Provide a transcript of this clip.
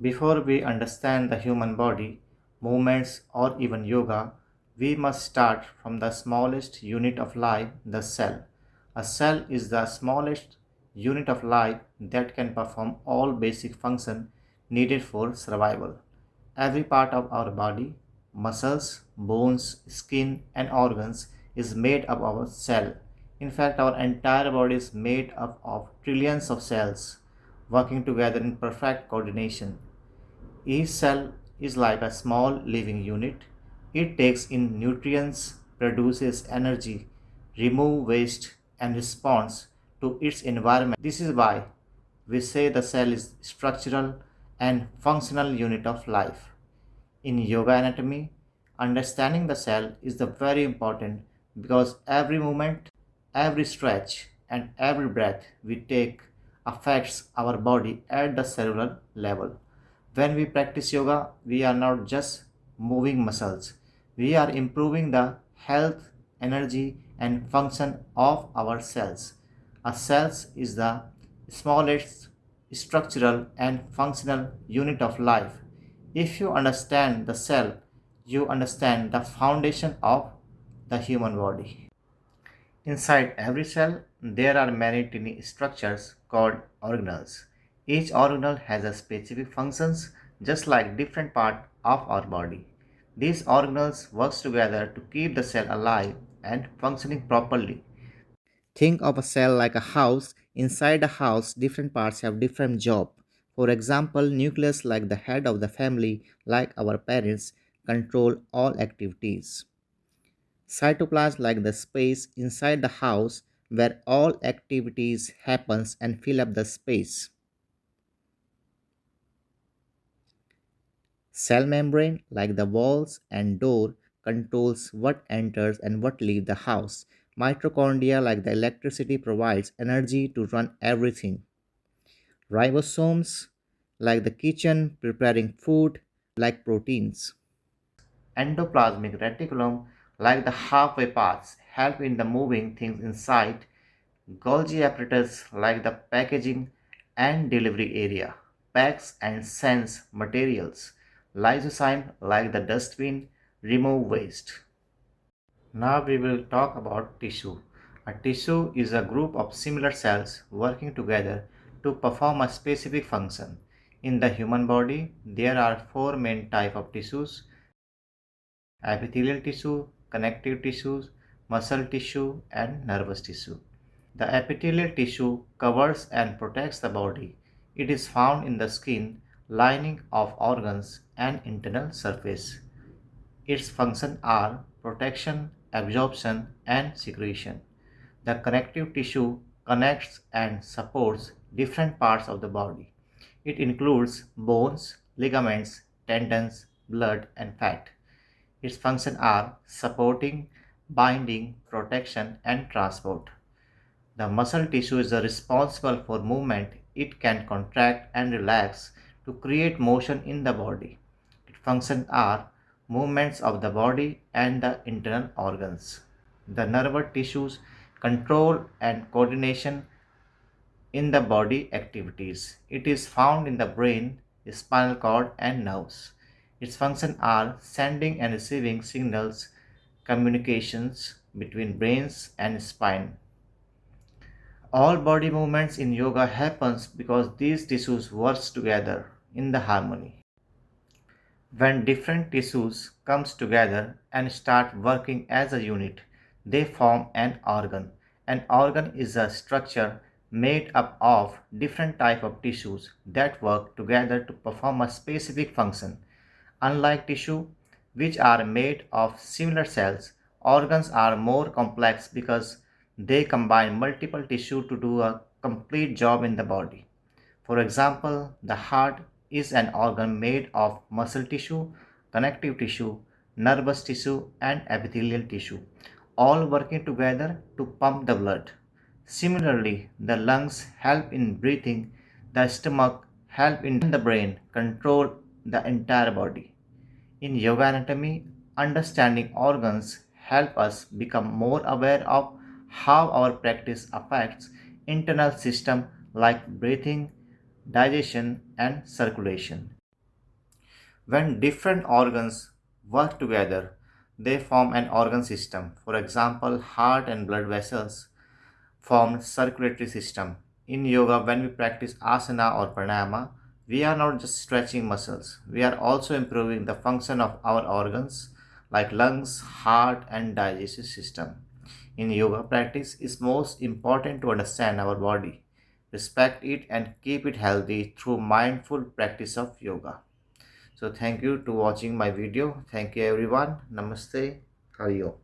Before we understand the human body, movements, or even yoga, we must start from the smallest unit of life, the cell. A cell is the smallest unit of life that can perform all basic functions needed for survival. Every part of our body, muscles, bones, skin, and organs, is made up of a cell. In fact, our entire body is made up of trillions of cells working together in perfect coordination. Each cell is like a small living unit. It takes in nutrients, produces energy, removes waste, and responds to its environment. This is why we say the cell is structural and functional unit of life. In yoga anatomy, understanding the cell is the very important because every movement, every stretch, and every breath we take affects our body at the cellular level. When we practice yoga, we are not just moving muscles, we are improving the health, energy, and function of our cells. A cell is the smallest structural and functional unit of life. If you understand the cell, you understand the foundation of the human body. Inside every cell, there are many tiny structures called organelles. Each organelle has a specific functions just like different part of our body. These organelles work together to keep the cell alive and functioning properly. Think of a cell like a house. Inside a house, different parts have different job. For example, nucleus like the head of the family, like our parents, control all activities. Cytoplasm like the space inside the house where all activities happens and fill up the space. Cell membrane like the walls and door controls what enters and what leaves the house. Mitochondria like the electricity provides energy to run everything. Ribosomes like the kitchen preparing food like proteins. Endoplasmic reticulum like the halfway parts help in the moving things inside. Golgi apparatus like the packaging and delivery area, packs and sends materials. Lysozyme like the dustbin, remove waste. Now we will talk about tissue. A tissue is a group of similar cells working together to perform a specific function. In the human body, there are four main types of tissues: epithelial tissue, connective tissues, muscle tissue, and nervous tissue. The epithelial tissue covers and protects the body. It is found in the skin, lining of organs, and internal surface. Its functions are protection, absorption, and secretion. The connective tissue connects and supports different parts of the body. It includes bones, ligaments, tendons, blood, and fat. Its functions are supporting, binding, protection, and transport. The muscle tissue is responsible for movement. It can contract and relax to create motion in the body. Its functions are movements of the body and the internal organs. The nervous tissues control and coordination in the body activities. It is found in the brain, spinal cord, and nerves. Its functions are sending and receiving signals, communications between brains and spine. All body movements in yoga happens because these tissues work together in the harmony. When different tissues comes together and start working as a unit, they form an organ. An organ is a structure made up of different type of tissues that work together to perform a specific function. Unlike tissue, which are made of similar cells, organs are more complex because they combine multiple tissue to do a complete job in the body. For example, the heart is an organ made of muscle tissue, connective tissue, nervous tissue, and epithelial tissue, all working together to pump the blood. Similarly, the lungs help in breathing, the stomach help in the brain control the entire body. In yoga anatomy, understanding organs help us become more aware of how our practice affects internal system like breathing, digestion, and circulation. When different organs work together, they form an organ system. For example, heart and blood vessels form circulatory system. In yoga, when we practice asana or pranayama, we are not just stretching muscles. We are also improving the function of our organs like lungs, heart, and digestive system. In yoga practice, it's most important to understand our body, respect it, and keep it healthy through mindful practice of yoga. So thank you to watching my video. Thank you everyone. Namaste. Hariyo.